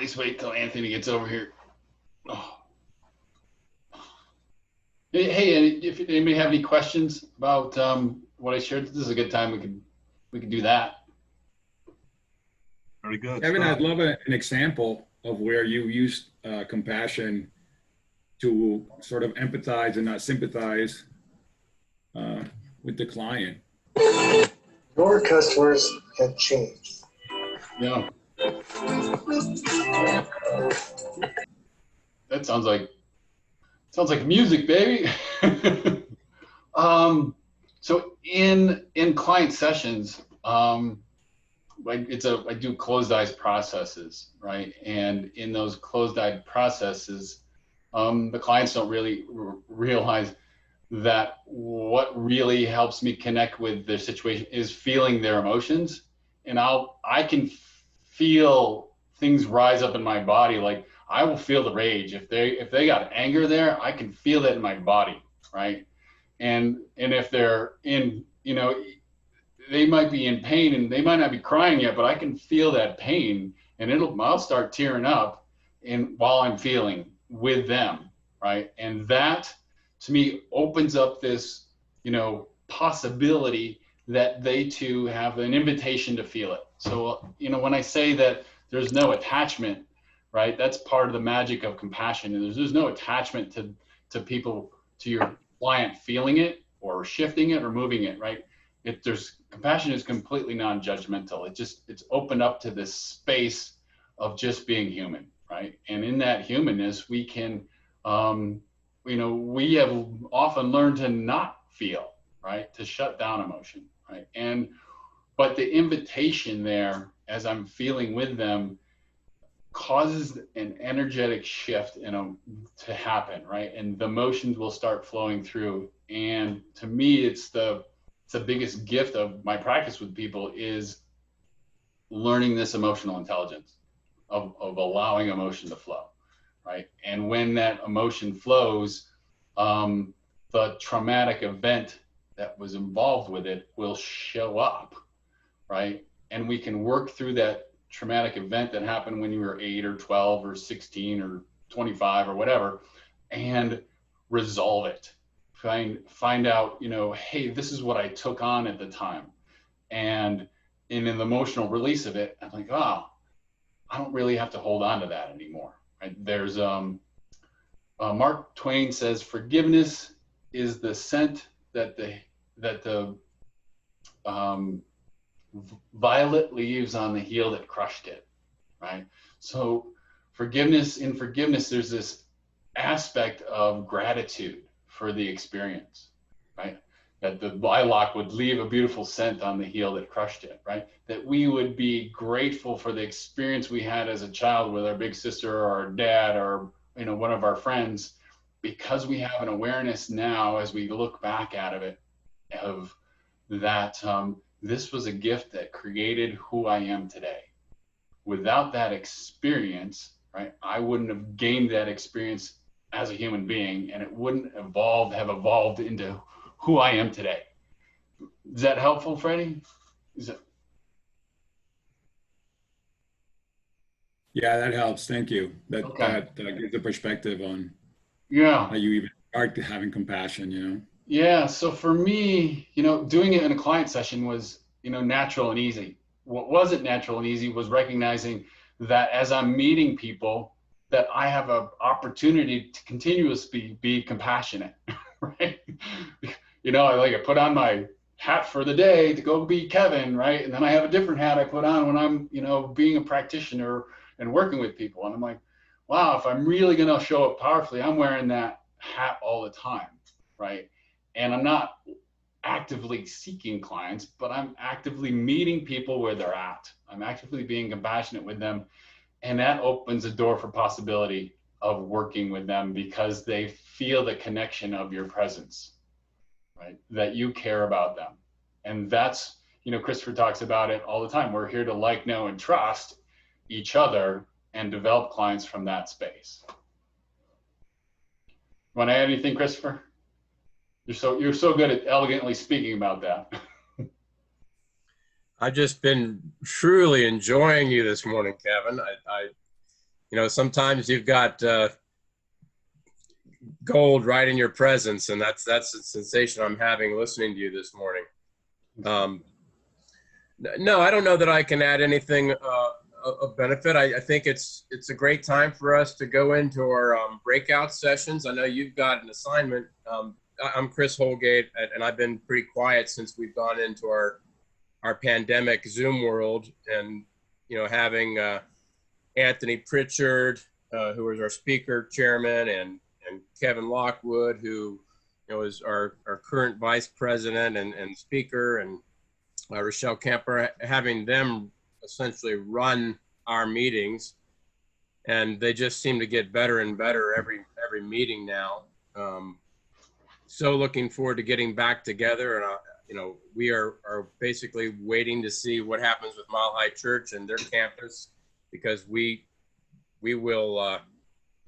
least wait till Anthony gets over here. Oh. Hey, and if anybody have any questions about what I shared, this is a good time. We could do that. Very good. Kevin, I'd love an example of where you used compassion to sort of empathize and not sympathize with the client. Your customers have changed. Yeah. That sounds like music, baby. So in client sessions, I do closed eyes processes, right? And in those closed eye processes, the clients don't really realize that what really helps me connect with their situation is feeling their emotions. And I can feel things rise up in my body. Like I will feel the rage. If they got anger there, I can feel it in my body, right? And if they're in, they might be in pain and they might not be crying yet, but I can feel that pain, and I'll start tearing up while I'm feeling with them, right? And that to me opens up this, possibility that they too have an invitation to feel it. So, when I say that there's no attachment, right? That's part of the magic of compassion. And there's no attachment to people, to your client feeling it or shifting it or moving it, right? Compassion is completely non-judgmental. It's opened up to this space of just being human, right? And in that humanness, we can, we have often learned to not feel, right? To shut down emotion, right? But the invitation there, as I'm feeling with them, causes an energetic shift to happen, right? And the emotions will start flowing through. And to me, it's the biggest gift of my practice with people is learning this emotional intelligence of allowing emotion to flow, right? And when that emotion flows, the traumatic event that was involved with it will show up, right? And we can work through that traumatic event that happened when you were 8 or 12 or 16 or 25 or whatever, and resolve it. Find out, hey, this is what I took on at the time. And in an emotional release of it, I'm like, oh, I don't really have to hold on to that anymore. Right? There's Mark Twain says, forgiveness is the scent that the violet leaves on the heel that crushed it, right? So in forgiveness, there's this aspect of gratitude for the experience, right? That the lilac would leave a beautiful scent on the heel that crushed it, right? That we would be grateful for the experience we had as a child with our big sister or our dad or, one of our friends, because we have an awareness now as we look back at it of that this was a gift that created who I am today. Without that experience, right, I wouldn't have gained that experience as a human being, and it wouldn't have evolved into who I am today. Is that helpful, Freddie? Yeah, that helps. Thank you. Okay. That gives a perspective on how you even start having compassion, Yeah. So for me, doing it in a client session was, natural and easy. What wasn't natural and easy was recognizing that as I'm meeting people, that I have an opportunity to continuously be compassionate, right? I put on my hat for the day to go be Kevin, right? And then I have a different hat I put on when I'm, being a practitioner and working with people. And I'm like, wow, if I'm really going to show up powerfully, I'm wearing that hat all the time, right? And I'm not actively seeking clients, but I'm actively meeting people where they're at. I'm actively being compassionate with them. And that opens a door for possibility of working with them because they feel the connection of your presence, right? That you care about them. And that's, Christopher talks about it all the time. We're here to like, know, and trust each other and develop clients from that space. Want to add anything, Christopher? You're so good at elegantly speaking about that. I've just been truly enjoying you this morning, Kevin. you know, sometimes you've got gold right in your presence, and that's the sensation I'm having listening to you this morning. No, I don't know that I can add anything of benefit. I think it's a great time for us to go into our breakout sessions. I know you've got an assignment. I'm Chris Holgate, and I've been pretty quiet since we've gone into our pandemic Zoom world, and you know, having Anthony Pritchard, who is our speaker chairman, and Kevin Lockwood, who you know is our current vice president and speaker, and Rochelle Kemper, having them essentially run our meetings, and they just seem to get better and better every meeting now. So looking forward to getting back together, and you know, we are basically waiting to see what happens with Mile High Church and their campus, because we will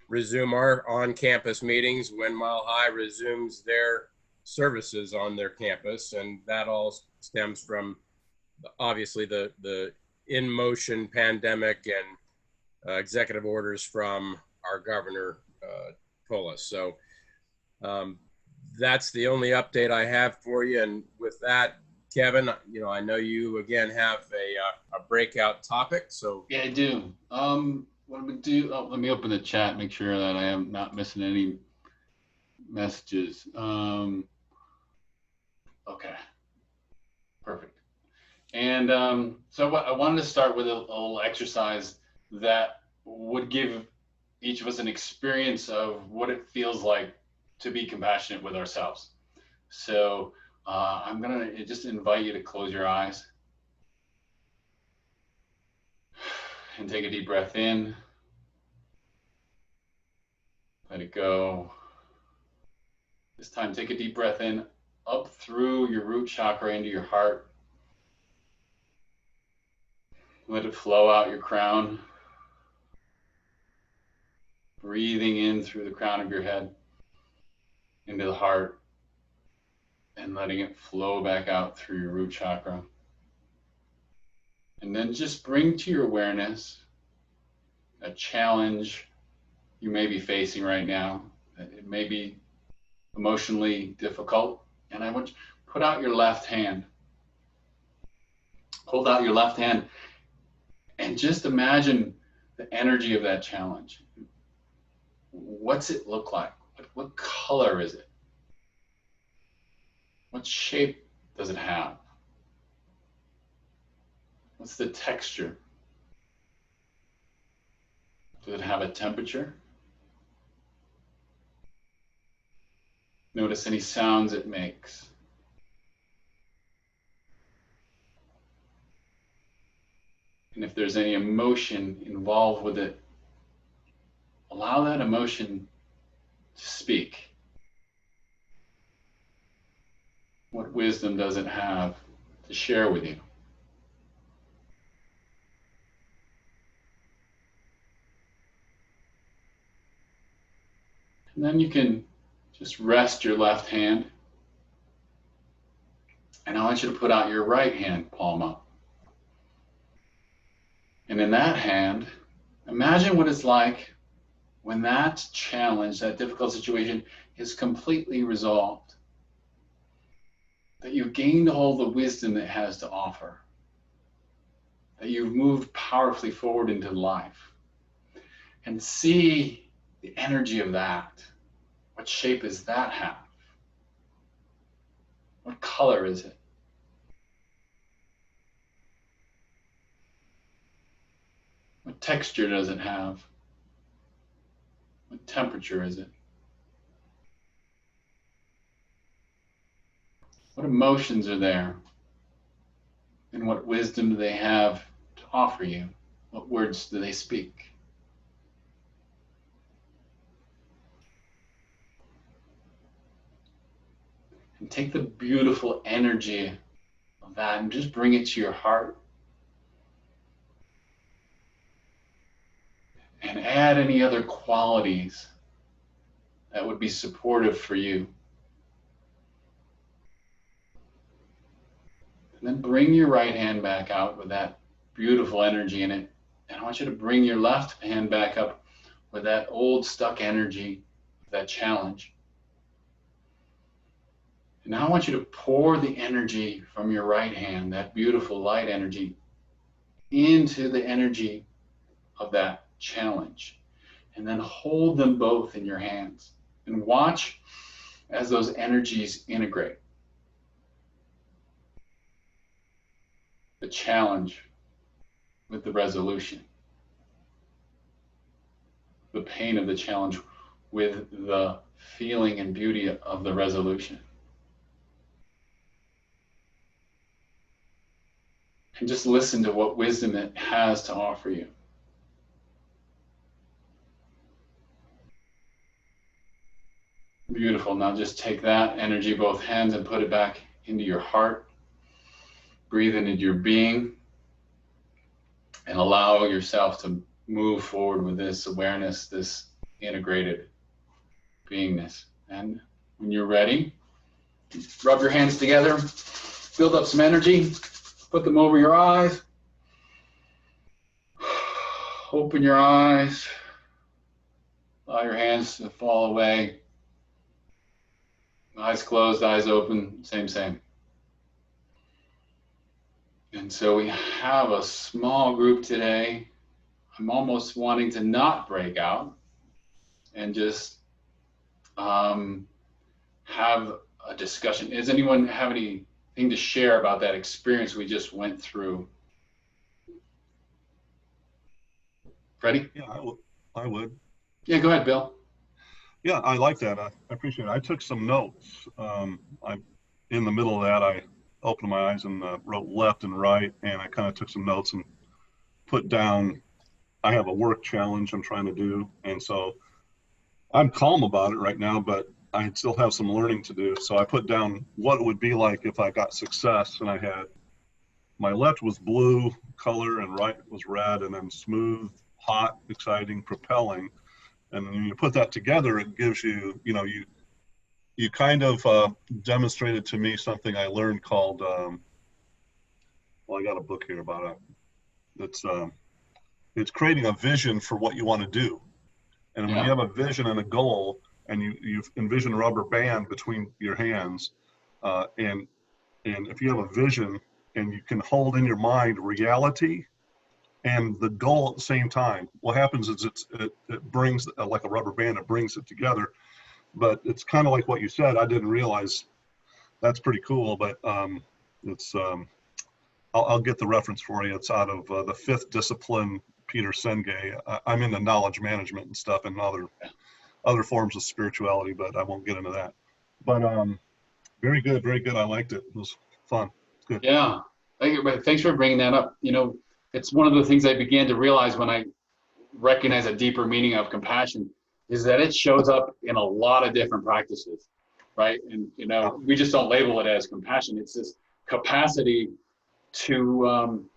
resume our on-campus meetings when Mile High resumes their services on their campus, and that all stems from obviously the in-motion pandemic and executive orders from our governor Polis. So that's the only update I have for you. And with that, Kevin, you know, I know you again have a breakout topic. So Yeah, I do. What I'm gonna do? Oh, let me open the chat, make sure that I am not missing any messages. Okay, perfect. And so I wanted to start with a little exercise that would give each of us an experience of what it feels like to be compassionate with ourselves. So I'm gonna just invite you to close your eyes and take a deep breath in. Let it go. This time, take a deep breath in, up through your root chakra into your heart. Let it flow out your crown. Breathing in through the crown of your head into the heart, and letting it flow back out through your root chakra. And then just bring to your awareness a challenge you may be facing right now. It may be emotionally difficult. And I want you to put out your left hand. Hold out your left hand and just imagine the energy of that challenge. What's it look like? What color is it? What shape does it have? What's the texture? Does it have a temperature? Notice any sounds it makes. And if there's any emotion involved with it, allow that emotion to speak. What wisdom does it have to share with you? And then you can just rest your left hand. And I want you to put out your right hand palm up. And in that hand, imagine what it's like when that challenge, that difficult situation is completely resolved. That you've gained all the wisdom it has to offer. That you've moved powerfully forward into life. And see the energy of that. What shape does that have? What color is it? What texture does it have? What temperature is it? What emotions are there? And what wisdom do they have to offer you? What words do they speak? And take the beautiful energy of that and just bring it to your heart. And add any other qualities that would be supportive for you. And then bring your right hand back out with that beautiful energy in it. And I want you to bring your left hand back up with that old stuck energy, that challenge. And now I want you to pour the energy from your right hand, that beautiful light energy, into the energy of that challenge. And then hold them both in your hands and watch as those energies integrate. The challenge with the resolution. The pain of the challenge with the feeling and beauty of the resolution. And just listen to what wisdom it has to offer you. Beautiful. Now just take that energy, both hands, and put it back into your heart. Breathe into your being and allow yourself to move forward with this awareness, this integrated beingness. And when you're ready, rub your hands together, build up some energy, put them over your eyes, open your eyes, allow your hands to fall away. Eyes closed, eyes open, same. And so we have a small group today. I'm almost wanting to not break out and just have a discussion. Does anyone have anything to share about that experience we just went through? Freddie? Yeah, I would. Yeah, go ahead, Bill. Yeah, I like that. I appreciate it. I took some notes. In the middle of that, I opened my eyes and wrote left and right, and I kind of took some notes and put down, I have a work challenge I'm trying to do, and so I'm calm about it right now, but I still have some learning to do. So I put down what it would be like if I got success, and I had, my left was blue color and right was red, and then smooth, hot, exciting, propelling. And when you put that together, it gives you, you kind of demonstrated to me something I learned called, well, I got a book here about it. It's creating a vision for what you want to do. And when you have a vision and a goal, and you envision a rubber band between your hands, and if you have a vision and you can hold in your mind reality and the goal at the same time, what happens is it brings, like a rubber band, it brings it together. But it's kind of like what you said. I didn't realize that's pretty cool, but it's I'll get the reference for you. It's out of the Fifth Discipline, Peter Senge. I'm into knowledge management and stuff and other forms of spirituality, but I won't get into that. But very good, very good. I liked it. It was fun. It's good. Yeah, thanks for bringing that up. It's one of the things I began to realize when I recognize a deeper meaning of compassion is that it shows up in a lot of different practices, right? And, we just don't label it as compassion. It's this capacity to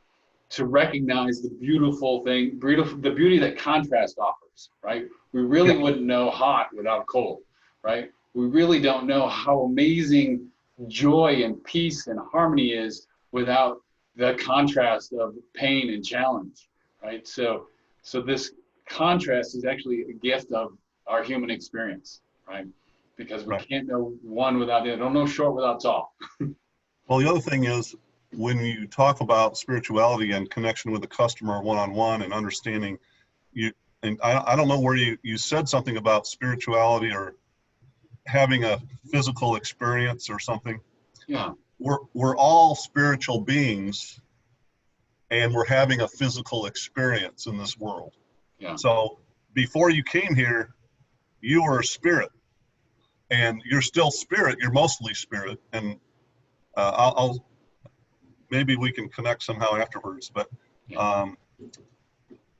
recognize the beautiful thing, the beauty that contrast offers, right? We really wouldn't know hot without cold, right? We really don't know how amazing joy and peace and harmony is without the contrast of pain and challenge, right? So this contrast is actually a gift of our human experience, right? Because we can't know one without the other. Don't know short without tall. Well, the other thing is, when you talk about spirituality and connection with the customer one-on-one and understanding, and I don't know where you said something about spirituality or having a physical experience or something. Yeah. We're all spiritual beings, and we're having a physical experience in this world. Yeah. So before you came here, you were a spirit, and you're still spirit. You're mostly spirit, and I'll maybe we can connect somehow afterwards. But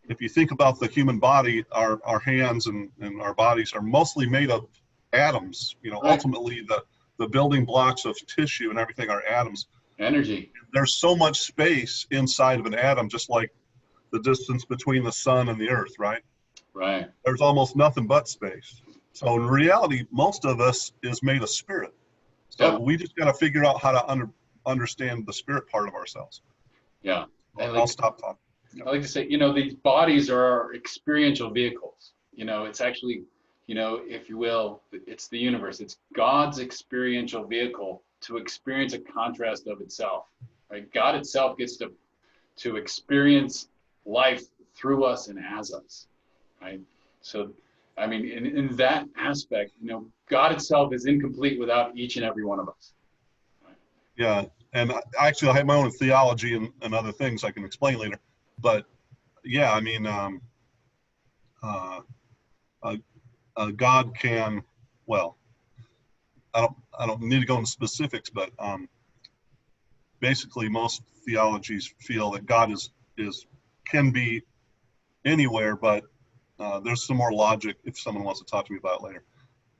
if you think about the human body, our hands and our bodies are mostly made of atoms. Ultimately the building blocks of tissue and everything are atoms. Energy. There's so much space inside of an atom, just like the distance between the sun and the earth, right? Right. There's almost nothing but space. So in reality, most of us is made of spirit. So we just got to figure out how to understand the spirit part of ourselves. Yeah. I'll stop talking. I like to say, these bodies are our experiential vehicles, it's actually, if you will, it's the universe. It's God's experiential vehicle to experience a contrast of itself, right? God itself gets to experience life through us and as us, right? So, I mean, in that aspect, God itself is incomplete without each and every one of us. Yeah, and actually, I have my own theology and other things I can explain later. But yeah, I mean, God can. Well, I don't need to go into specifics, but basically, most theologies feel that God can be anywhere, but there's some more logic if someone wants to talk to me about it later.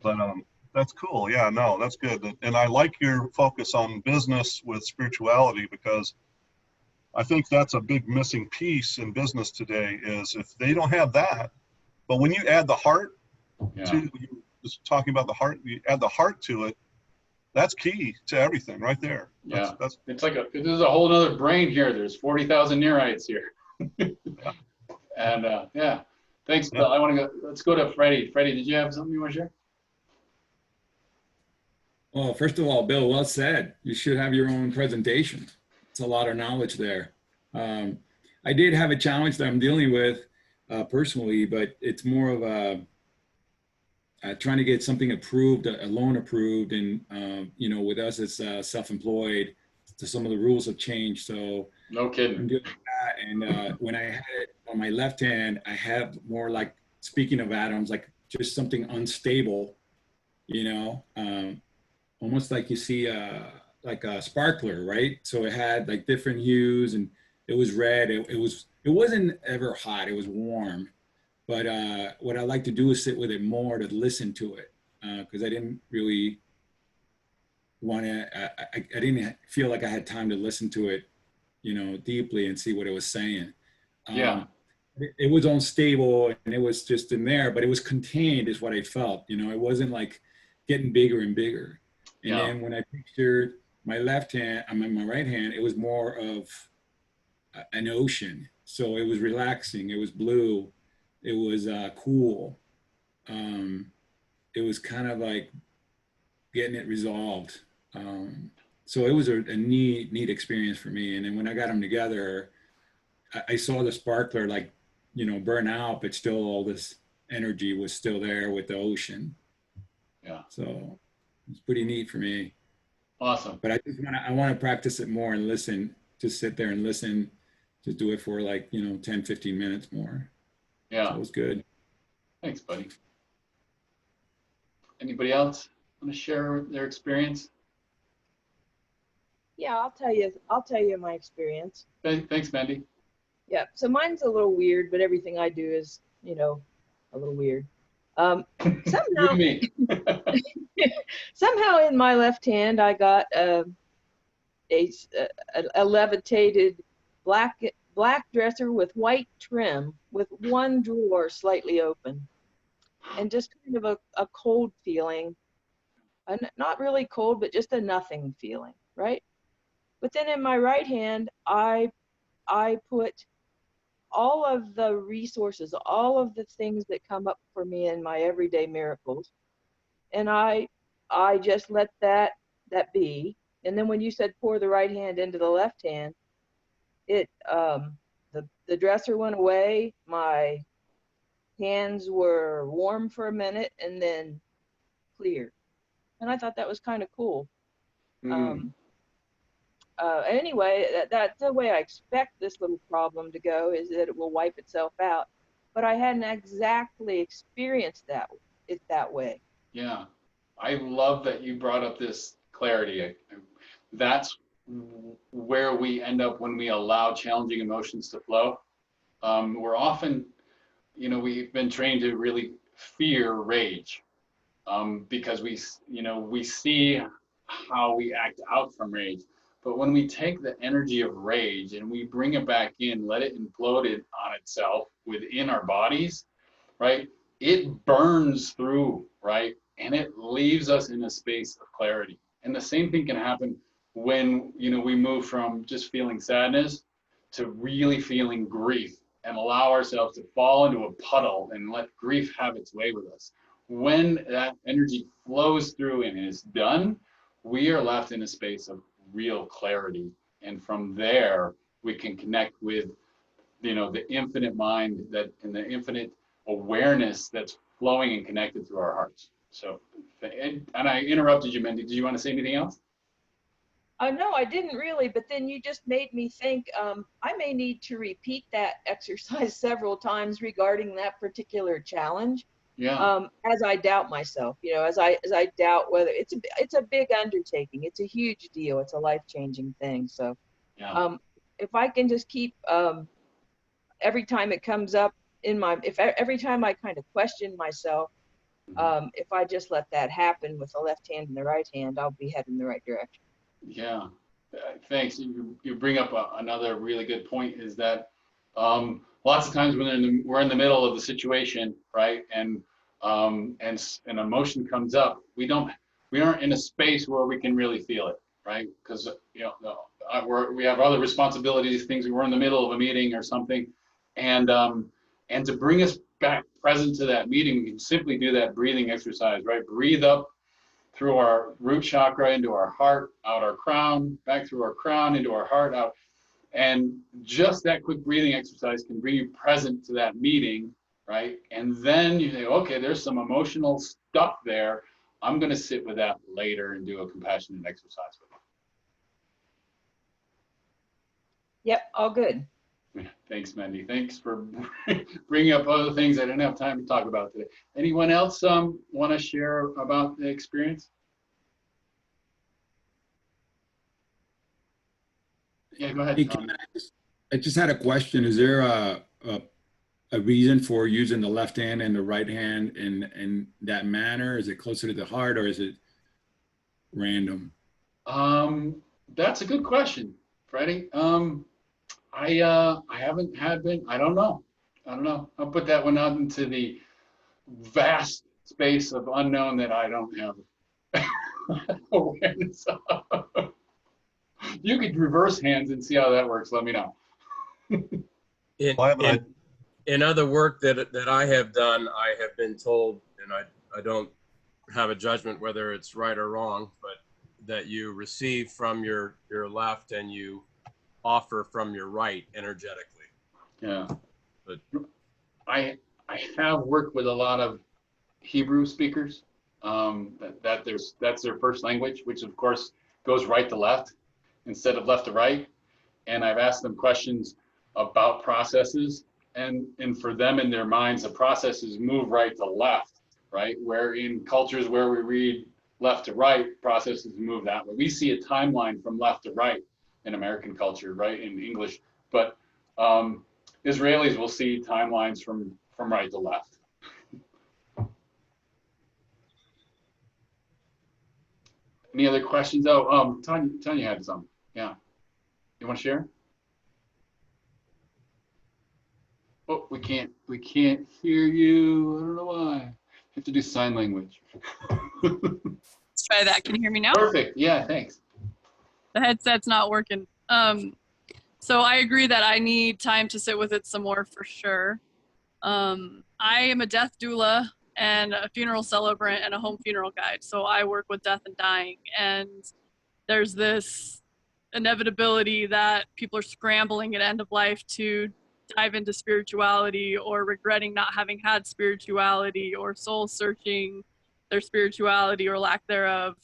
But that's cool. Yeah, no, that's good. And I like your focus on business with spirituality, because I think that's a big missing piece in business today, is if they don't have that, but when you add the heart to, just talking about the heart, you add the heart to it, that's key to everything right there. That's it's like there's a whole other brain here. There's 40,000 neurites here. And yeah, thanks, Bill. Let's go to Freddie. Freddie, did you have something you want to share? Well, first of all, Bill, well said. You should have your own presentation. It's a lot of knowledge there. I did have a challenge that I'm dealing with personally, but it's more of a trying to get something approved, a loan approved, and with us it's self-employed, so some of the rules have changed. So no kidding. I'm doing that, and when I had it on my left hand, I have more like, speaking of atoms, like just something unstable, almost like you see like a sparkler, right? So it had like different hues, and it was red. It wasn't ever hot. It was warm. But what I like to do is sit with it more to listen to it, because I didn't really want to. I didn't feel like I had time to listen to it, deeply and see what it was saying. It was unstable and it was just in there, but it was contained, is what I felt. It wasn't like getting bigger and bigger. And then when I pictured my left hand, my right hand, it was more of an ocean. So it was relaxing. It was blue. It was cool. It was kind of like getting it resolved. So it was a neat experience for me. And then when I got them together, I saw the sparkler like, burn out, but still all this energy was still there with the ocean. Yeah. So it's pretty neat for me. Awesome. But I want to practice it more and listen, just sit there and listen, to do it for like, 10, 15 minutes more. Yeah. So it was good. Thanks, buddy. Anybody else want to share their experience? Yeah, I'll tell you my experience. Thanks, Mandy. Yeah, so mine's a little weird, but everything I do is, a little weird. Somehow, me. somehow in my left hand, I got a levitated black dresser with white trim, with one drawer slightly open, and just kind of a cold feeling, not really cold, but just a nothing feeling, right? But then in my right hand, I put all of the resources, all of the things that come up for me in my everyday miracles, and I just let that be. And then when you said pour the right hand into the left hand, it the dresser went away. My hands were warm for a minute and then clear, and I thought that was kind of cool. Anyway, that's the way I expect this little problem to go, is that it will wipe itself out. But I hadn't exactly experienced it that way. Yeah, I love that you brought up this clarity. That's where we end up when we allow challenging emotions to flow. We're often, we've been trained to really fear rage, because we see how we act out from rage. But when we take the energy of rage and we bring it back in, let it implode on itself within our bodies, right? It burns through, right? And it leaves us in a space of clarity. And the same thing can happen when, we move from just feeling sadness to really feeling grief and allow ourselves to fall into a puddle and let grief have its way with us. When that energy flows through and is done, we are left in a space of real clarity. And from there, we can connect with, the infinite mind that and the infinite awareness that's flowing and connected through our hearts. So, and I interrupted you, Mindy. Did you want to say anything else? No, I didn't really, but then you just made me think I may need to repeat that exercise several times regarding that particular challenge. Yeah. As I doubt myself, as I doubt whether it's a big undertaking. It's a huge deal. It's a life-changing thing. So Yeah. if I can just keep every time it comes up every time I kind of question myself, if I just let that happen with the left hand and the right hand, I'll be heading in the right direction. Yeah, thanks. You bring up another really good point, is that lots of times when we're in the middle of the situation, right, and an emotion comes up, we aren't in a space where we can really feel it, right? Because we have other responsibilities, things. We're in the middle of a meeting or something, and to bring us back present to that meeting, we can simply do that breathing exercise, right? Breathe up through our root chakra into our heart, out our crown, back through our crown into our heart, out. And just that quick breathing exercise can bring you present to that meeting, right? And then you think, okay, there's some emotional stuff there. I'm going to sit with that later and do a compassionate exercise with it. Yep, all good. Thanks, Mandy. Thanks for bringing up other things I didn't have time to talk about today. Anyone else want to share about the experience? Yeah, go ahead, Tom. I just had a question. Is there a reason for using the left hand and the right hand in that manner? Is it closer to the heart, or is it random? That's a good question, Freddie. I haven't been. I don't know. I'll put that one out into the vast space of unknown that I don't have awareness of. You could reverse hands and see how that works. Let me know. In other work that I have done, I have been told, and I don't have a judgment whether it's right or wrong, but that you receive from your left and you offer from your right energetically. Yeah. But I have worked with a lot of Hebrew speakers. That's their first language, which of course goes right to left instead of left to right. And I've asked them questions about processes, and for them in their minds, the processes move right to left, right? Where in cultures where we read left to right, processes move that way. We see a timeline from left to right in American culture, right, in English, but Israelis will see timelines from right to left. Any other questions? Oh, Tanya had some. Yeah, you want to share? Oh, we can't hear you. I don't know why. You have to do sign language. Let's try that. Can you hear me now? Perfect. Yeah, thanks. The headset's not working. So I agree that I need time to sit with it some more for sure. I am a death doula and a funeral celebrant and a home funeral guide. So I work with death and dying. And there's this inevitability that people are scrambling at end of life to dive into spirituality, or regretting not having had spirituality, or soul searching their spirituality or lack thereof,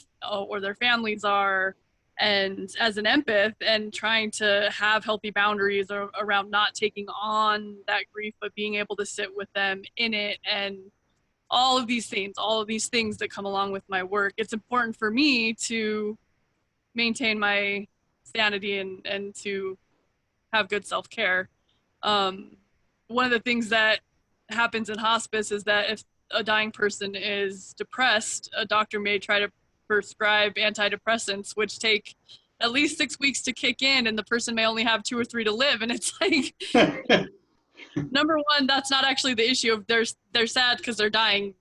or their families are. And as an empath, and trying to have healthy boundaries around not taking on that grief, but being able to sit with them in it, and all of these things that come along with my work, it's important for me to maintain my sanity and to have good self-care. One of the things that happens in hospice is that if a dying person is depressed, a doctor may try to prescribe antidepressants, which take at least 6 weeks to kick in, and the person may only have 2 or 3 to live. And it's like, number one, that's not actually the issue. Of they're sad because they're dying.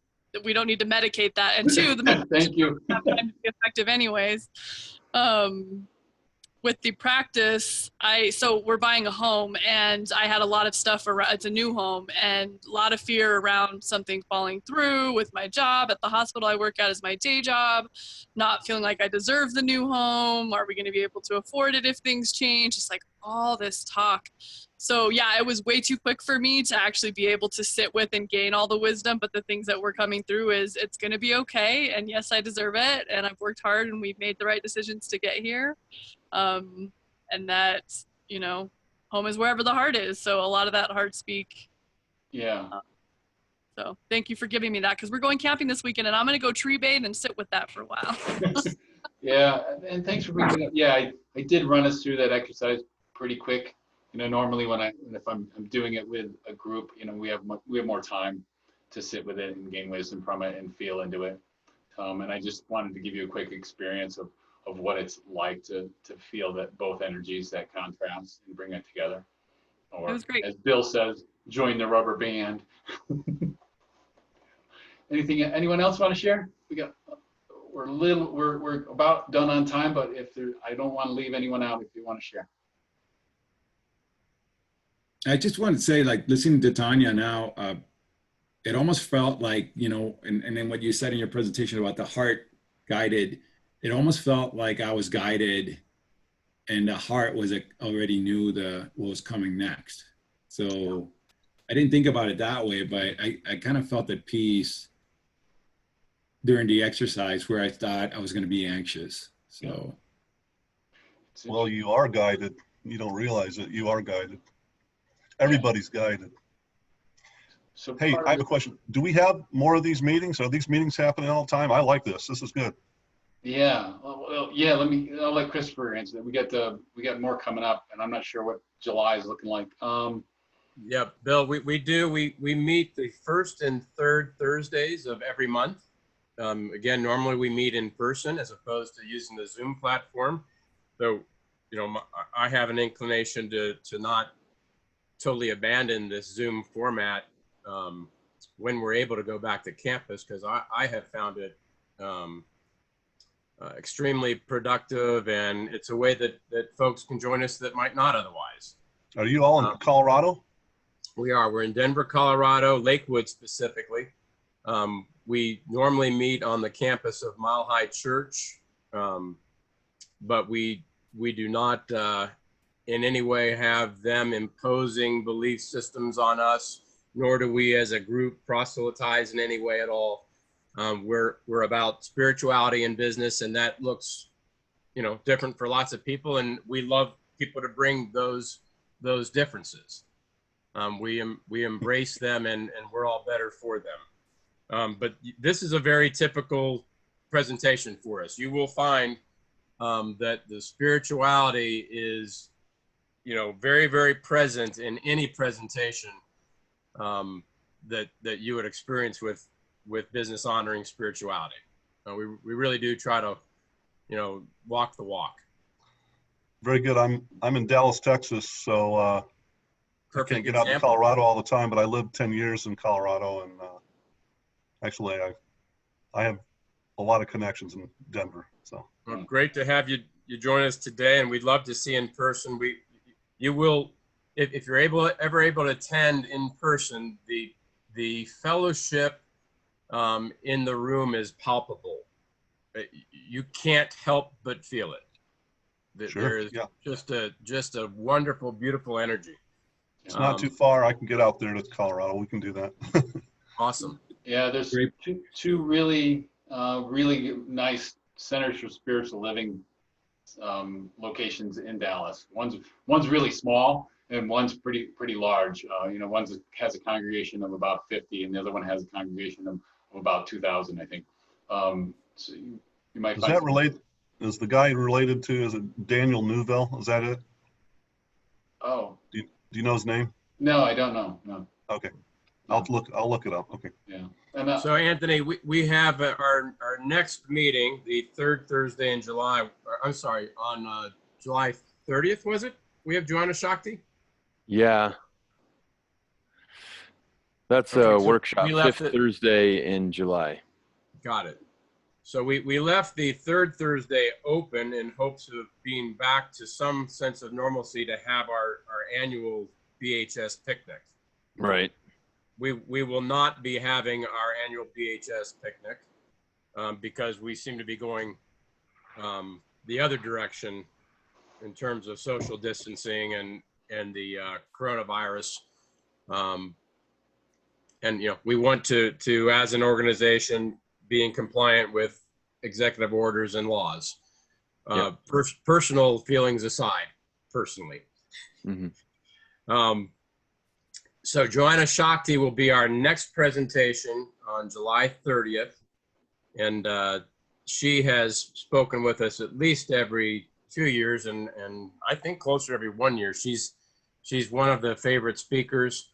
We don't need to medicate that. And two, the medication Thank you. have time to be effective anyways. with the practice, so we're buying a home, and I had a lot of stuff around. It's a new home, and a lot of fear around something falling through with my job at the hospital I work at as my day job, not feeling like I deserve the new home. Are we going to be able to afford it if things change? It's like all this talk. So yeah, it was way too quick for me to actually be able to sit with and gain all the wisdom. But the things that we're coming through is it's going to be okay. And yes, I deserve it. And I've worked hard, and we've made the right decisions to get here. And that, you know, home is wherever the heart is. So a lot of that heart speak. Yeah. So thank you for giving me that, because we're going camping this weekend, and I'm going to go tree bathe and sit with that for a while. Yeah, and thanks for bringing it up. Yeah, I did run us through that exercise pretty quick. You know, normally if I'm doing it with a group, you know, we have more time to sit with it and gain wisdom from it and feel into it. And I just wanted to give you a quick experience of what it's like to feel that both energies, that contrast, and bring it together. Or, it was great. as Bill says, join the rubber band. Anyone else want to share? We're about done on time, but I don't want to leave anyone out if you want to share. I just want to say, like, listening to Tanya now, it almost felt like, you know, and then what you said in your presentation about the heart guided, it almost felt like I was guided, and the heart already knew what was coming next. So I didn't think about it that way, but I kind of felt at peace during the exercise where I thought I was going to be anxious. So. Well, you are guided. You don't realize it. You are guided. Everybody's guided. So hey, I have a question. Do we have more of these meetings? Are these meetings happening all the time? I like this. This is good. Yeah. Well, yeah. I'll let Christopher answer that. We got more coming up, and I'm not sure what July is looking like. Yeah, Bill, we meet the first and third Thursdays of every month. Again, normally we meet in person as opposed to using the Zoom platform. So, you know, I have an inclination to not totally abandon this Zoom format when we're able to go back to campus, because I have found it extremely productive, and it's a way that folks can join us that might not otherwise. Are you all in Colorado? We're in Denver, Colorado, Lakewood specifically. We normally meet on the campus of Mile High Church, but we do not in any way have them imposing belief systems on us, nor do we as a group proselytize in any way at all. We're about spirituality and business, and that looks, you know, different for lots of people, and we love people to bring those differences. We embrace them, and we're all better for them. But this is a very typical presentation for us. You will find that the spirituality is, you know, very, very present in any presentation that you would experience with business honoring spirituality. We really do try to, you know, walk the walk. Very good. I'm in Dallas, Texas, so I can't get out to Colorado all the time, but I lived 10 years in Colorado, and actually I have a lot of connections in Denver. So well, great to have you join us today, and we'd love to see in person. You will, if you're ever able to attend in person, the fellowship in the room is palpable. You can't help but feel it. Sure, there is just a wonderful, beautiful energy. It's not too far. I can get out there to Colorado. We can do that. Awesome. Yeah, there's two really nice centers for spiritual living locations in Dallas. One's really small, and one's pretty large. You know, one has a congregation of about 50, and the other one has a congregation of about 2,000, I think. So you might. Is that related? Is the guy related to? Is it Daniel Newville? Is that it? Oh. Do you know his name? No, I don't know. No. Okay. I'll look it up. Okay. Yeah. And, so Anthony, we have our next meeting, the third Thursday in July. I'm sorry, on July 30th, was it? We have Joanna Shakti? Yeah. That's a workshop, fifth Thursday in July. Got it. So we left the third Thursday open in hopes of being back to some sense of normalcy to have our annual BHS picnic. Right. We will not be having our annual BHS picnic because we seem to be going the other direction in terms of social distancing and the coronavirus. And we want to as an organization being compliant with executive orders and laws. Yep. Personal feelings aside, personally. Mm-hmm. So Joanna Shakti will be our next presentation on July 30th. And she has spoken with us at least every 2 years and I think closer to every 1 year. She's one of the favorite speakers.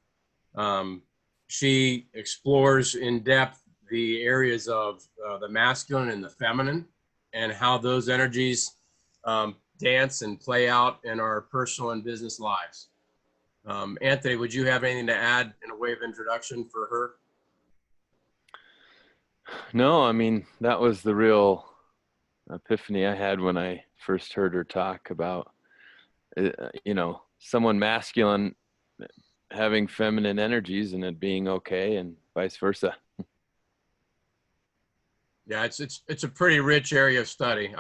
She explores in depth the areas of the masculine and the feminine and how those energies dance and play out in our personal and business lives. Anthony, would you have anything to add in a way of introduction for her? No, I mean, that was the real epiphany I had when I first heard her talk about, someone masculine having feminine energies and it being okay and vice versa. Yeah, it's a pretty rich area of study.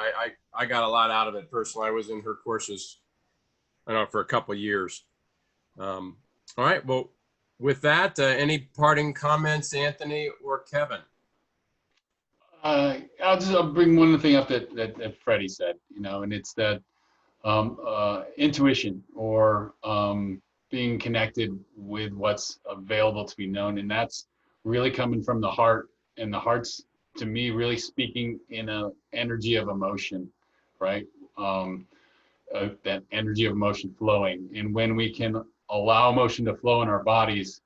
I got a lot out of it personally. I was in her courses, for a couple of years. All right, well, with that, any parting comments, Anthony or Kevin? I'll bring one thing up that Freddie said, and it's that intuition or being connected with what's available to be known, and that's really coming from the heart, and the heart's, to me, really speaking in an energy of emotion, right? That energy of emotion flowing, and when we can allow emotion to flow in our bodies,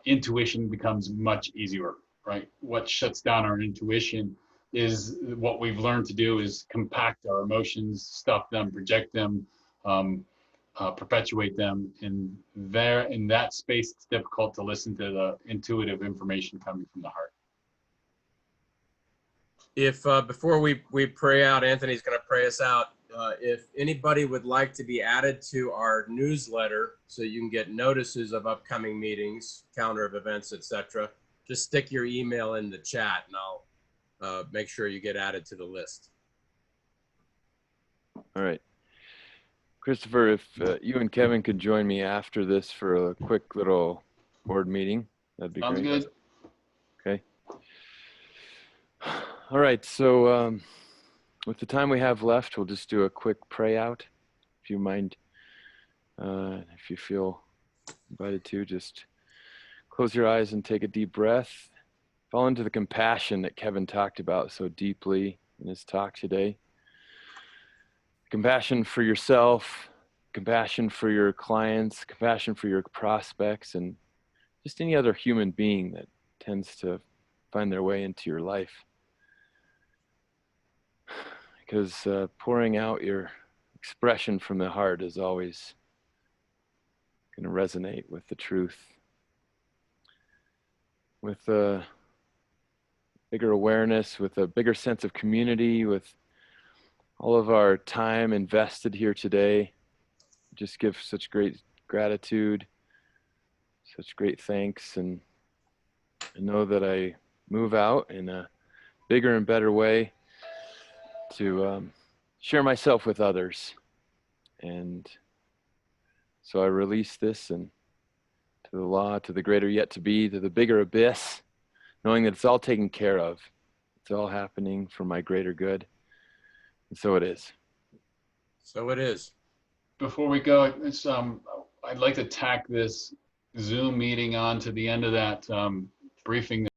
intuition becomes much easier, right? What shuts down our intuition is what we've learned to do is compact our emotions, stuff them, project them, perpetuate them. And there, in that space, it's difficult to listen to the intuitive information coming from the heart. If before we pray out, Anthony's going to pray us out. If anybody would like to be added to our newsletter so you can get notices of upcoming meetings, calendar of events, etc., just stick your email in the chat and I'll make sure you get added to the list. All right. Christopher, if you and Kevin could join me after this for a quick little board meeting, that'd be Sounds great. good. Okay. All right. So with the time we have left, we'll just do a quick pray out. If you mind, if you feel invited to, just close your eyes and take a deep breath. Fall into the compassion that Kevin talked about so deeply in his talk today. Compassion for yourself, compassion for your clients, compassion for your prospects, and just any other human being that tends to find their way into your life. Because pouring out your expression from the heart is always going to resonate with the truth, with a bigger awareness, with a bigger sense of community, with all of our time invested here today. Just give such great gratitude, such great thanks, and I know that I move out in a bigger and better way to share myself with others. And so I release this and to the law, to the greater yet to be, to the bigger abyss, knowing that it's all taken care of. It's all happening for my greater good. And so it is. So it is. Before we go, I'd like to tack this Zoom meeting on to the end of that briefing